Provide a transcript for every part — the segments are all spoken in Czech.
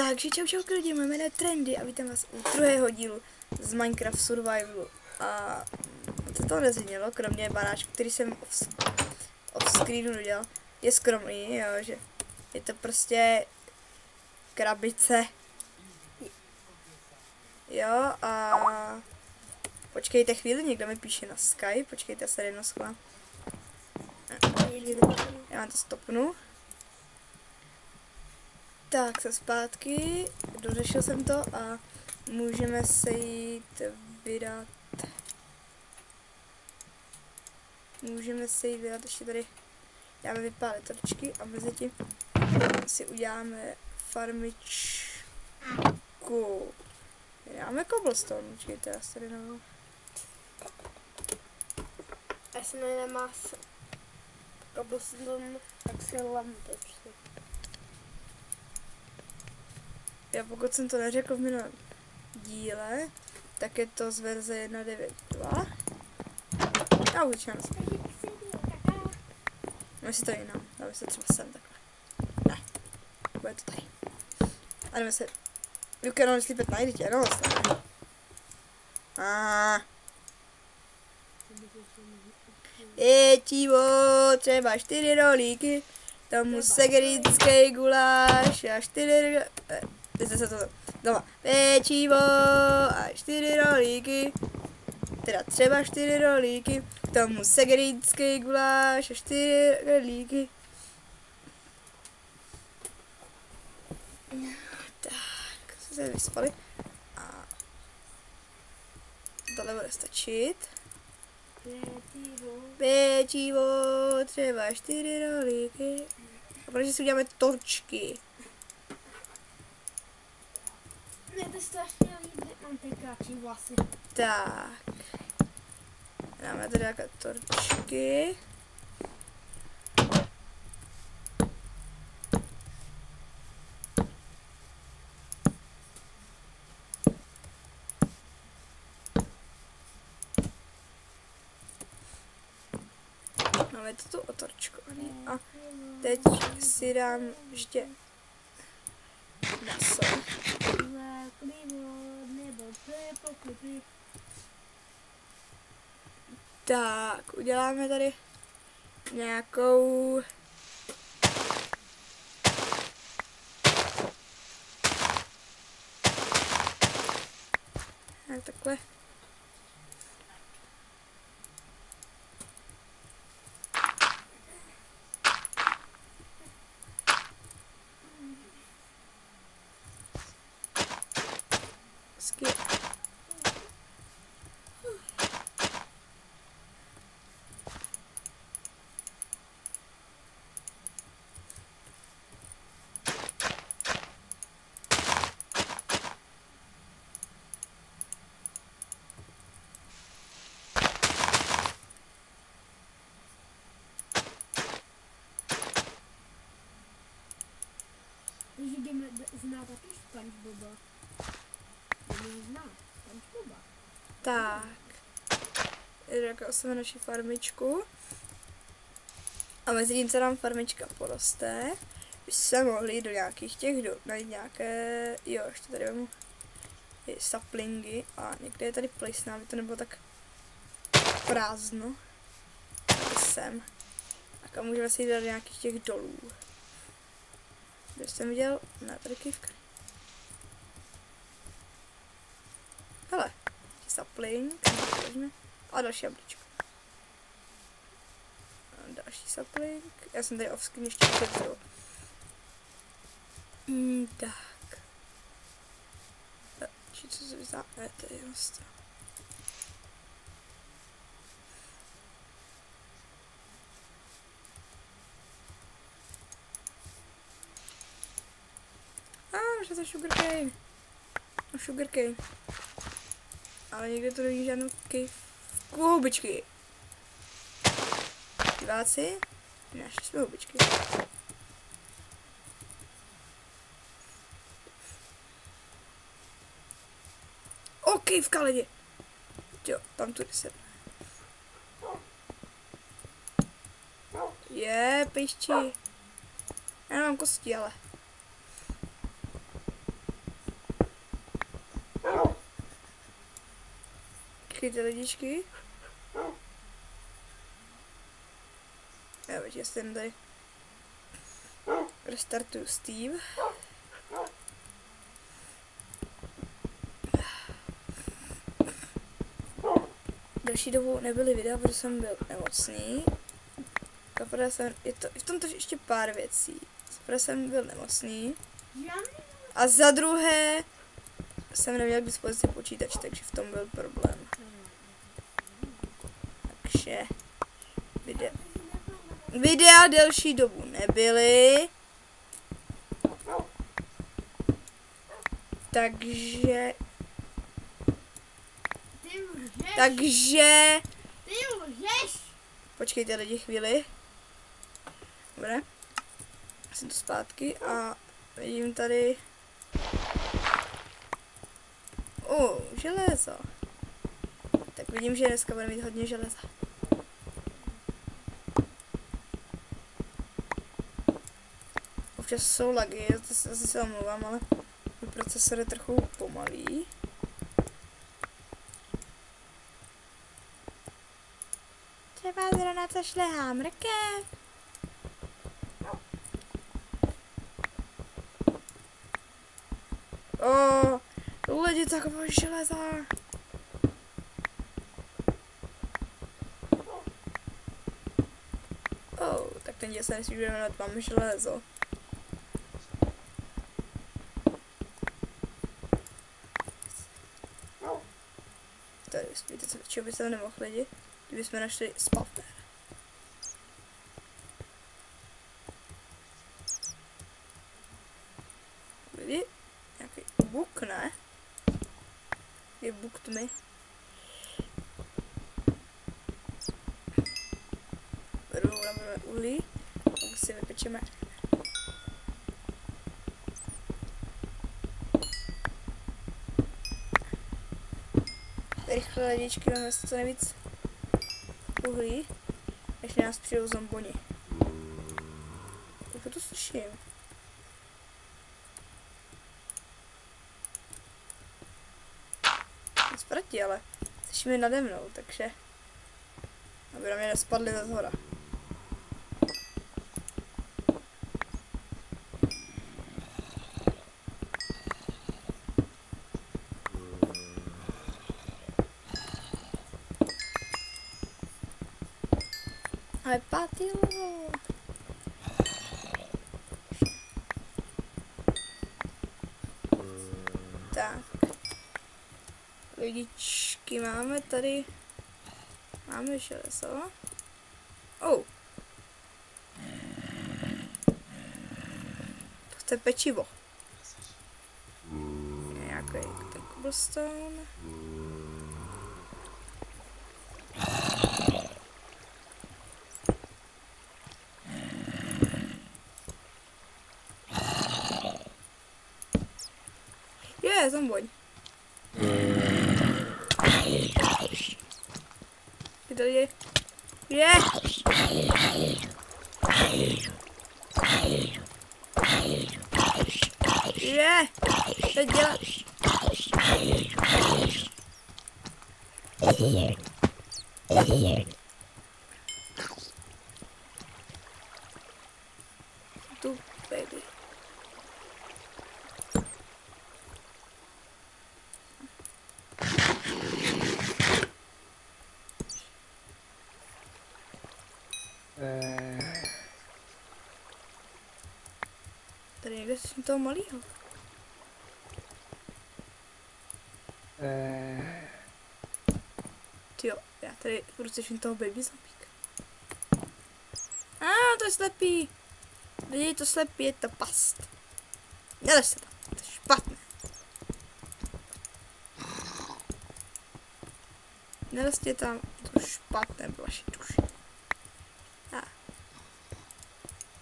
Takže čau lidi, moje jméno je Trendy a vítám vás u druhého dílu z Minecraft Survivalu. A to toho nezměnilo, kromě baráčku, který jsem off screenu dodělal. Je skromný, jo, že je to prostě krabice. Jo, a počkejte chvíli, někdo mi píše na Skype, počkejte, já se jedno schovám. Já vám to stopnu. Tak, jsem zpátky, dořešil jsem to a můžeme se jít vydat. Ještě tady dáme vypálit torčky a mezi tím si uděláme farmičku. Dáme cobblestone, počkejte, já se tady nevím. Až se nemá cobblestone, tak se lampe. Já pokud jsem to neřekl v minulém díle, tak je to z verze 1.9.2. Já už začínám. No si to jinam, dáme se třeba sem takhle. Ne, bude to tady. A jdeme se... You can only sleep at night, no, Pětivo, třeba 4 rolíky, tomu segerický guláš a 4... se to doma. Pečivo a 4 rolíky, teda třeba 4 rolíky, tomu segerický guláš a 4 rolíky. Tak, se vyspali. A tohle bude stačit. Pečivo, třeba 4 rolíky. A protože si uděláme torčky. Mě to strašně líbí, mám ty kratší vlasy. Tak. Dáme tady jaké torčky. Máme to tu otorčkovaný a teď si dám ještě maso. Tak, uděláme tady nějakou... takhle. Zná taky SpongeBoba. Zná SpongeBoba. Tak. Jakou jsme naši farmičku. A mezi tím, co nám farmička poroste, by se mohli do nějakých těch najít nějaké, jo, ještě tady vemu saplingy a někde je tady plesná, aby to nebylo tak prázdno. Tak sem. A můžeme si jít do nějakých těch dolů. Kde jsem viděl? Ne, tady kývka. Hele, sapling. A další jablíčko. Další sapling. Já jsem tady offscreen ještě převzal. Tak. Co se vyzná? Ne, to je vlastně. Že to je sugarcane. No sugarcane. Ale někde to není žádnou houbičky. Diváci? Našli jsme houbičky. OK, v lidi. Jo, tam tudy se. Je, pejšči. Já nemám kosti, ale. Počkejte, lidičky. Já počkej, jsem tady. Restartuju Steve. Další dobu nebyly videa, protože jsem byl nemocný. Zaprvé jsem, je v tom to ještě pár věcí. Zaprvé jsem byl nemocný. A za druhé jsem neměl k dispozici počítač, takže v tom byl problém. Takže videa delší dobu nebyly. Takže počkejte lidi chvíli. Dobré. Jsem to zpátky a vidím tady železo. Tak vidím, že dneska bude mít hodně železa. Občas jsou lagy, to se omlouvám, ale můj procesor je trochu pomalý. Třeba zrovna to šlehá mrkev. Lidi, taková železa. Tak ten díl se nesmí jmenovat, mám železo. Tady víte, čeho by se nemohl lidi, kdybychom našli spawner. Lidi, nějaký buk, ne? Je buk tmy. Nabudeme uhlí, tak si vypečeme. Rychle ledičky, máme co nejvíc uhlí, než nás přijdou zomboni. Jak to slyším? Sprati, ale slyšíme nade mnou, takže aby na mě nespadli ze zhora. Ale patilo. Tak. Lidičky, máme tady. Máme železo. To chce pečivo. Nějaký cobblestone. Zomboň. Kde je? Co děláš? Tu, baby. Tady někde slyším toho malýho. Tyjo, já tady budu slyším toho baby zombíka. To je slepý. Lidi, to slepý, je to past. Nelez se tam, to je špatné. Nelezte tam, to je špatné pro vaši duši.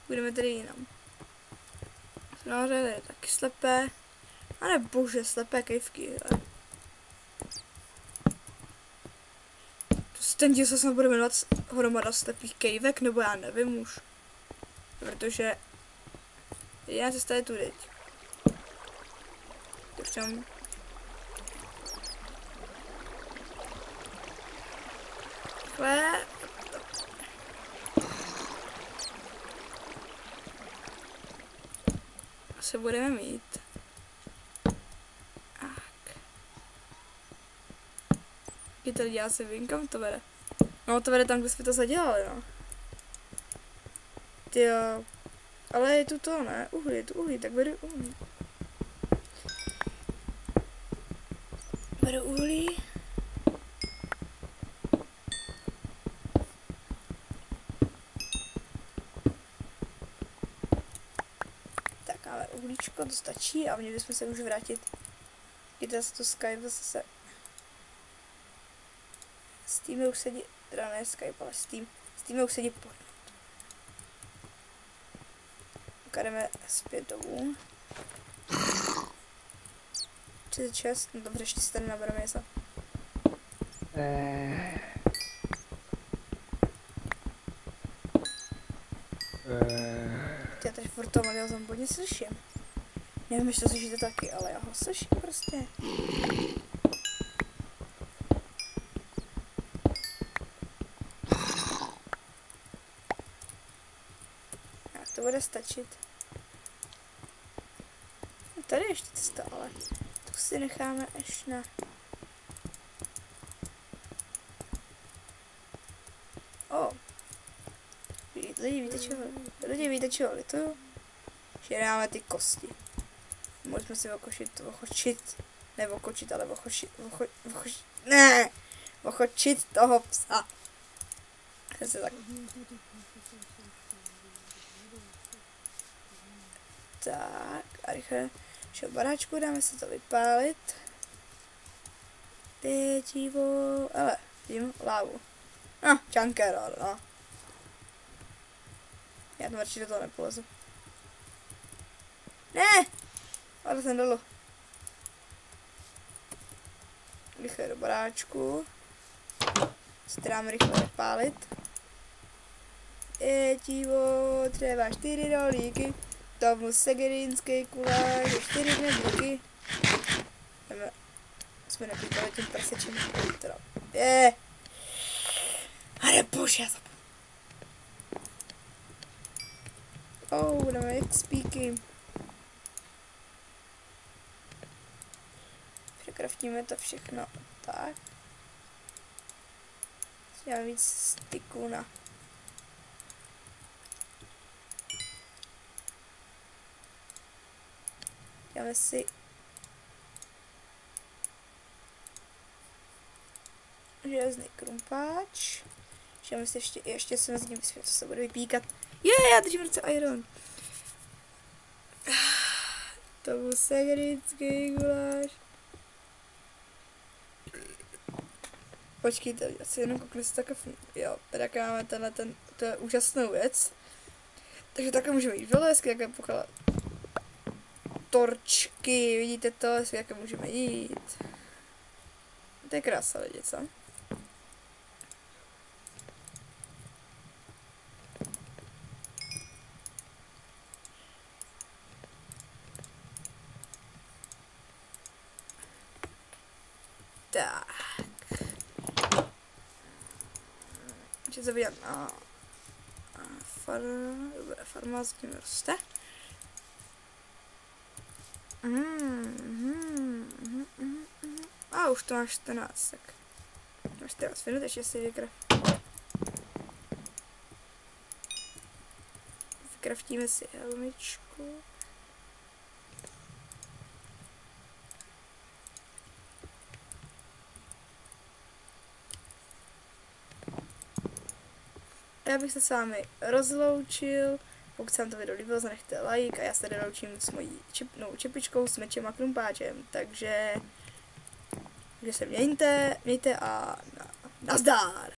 Budeme tady jinam. Samozřejmě je taky slepé. Ale bože, slepé kejvky. Ten díl se snad bude jmenovat hromada slepých kejvek, nebo já nevím už. Protože jediná cesta je tudy. rychle. Asi budeme mít. Tak. Je to lidi, já si vím, kam to vede. No to vede tam, kde jsme to zadělali, no. Tyjo. Ale je tu to, ne? Uhlí, je tu uhlí, tak beru uhlí. Beru uhlí. Tak máme uhlíčko, to stačí a měli bychom se už vrátit. Jde se to Skype zase. Steam už sedí, teda ne Skype, ale Steam už sedí pod. Jdeme zpět domů. 36, no dobře, ještě si tady nabereme něco. Já tady furt toho malého zombodně slyším. Nevím, jestli to slyšíte taky, ale já ho slyším prostě. Jak to bude stačit? Tady ještě cesta, ale tu si necháme až na... Lidi, víte čeho lituju? Že dáme ty kosti. Můžeme si ochočit toho psa. Tak, a rychle šel baráčku, dáme se to vypálit. Pětivo, ale vidím lávu. No, čankerol, no. Já tam radši do toho nepolezu. Ne! Ale jsem dolů. Rychle do baráčku. Se dáme rychle vypálit. Pětivo, třeba 4 rolíky. Tomu segerínský kulář, 4 knedlíky. Jsme nepítali tím prsečím. Teda. Ale bože, já zapomněl. Budeme XPky. Překraftíme to všechno tak. Dáme víc styků na. Dáme si železný krumpáč. Dáme si ještě se mezi tím co se bude vypíkat. Já držím v ruce iron. To byl segerický guláš. Počkejte, já si jenom kouknu, jestli takhle jo, teda máme to je úžasnou věc. Takže takhle můžeme jít dole, hezky jaké pokládat torčky, vidíte to, hezky jaké můžeme jít. To je krása lidi, co? Tak. Ještě se vidět na farma s tím roste. A už to máš 14, tak máš 14 minut, ještě si vykraftíme si helmičku. Já bych se s vámi rozloučil. Pokud se vám to video líbilo, zanechte like a já se tady loučím s mojí čepičkou, s mečem a krumpáčem. Takže se mějte a nazdár!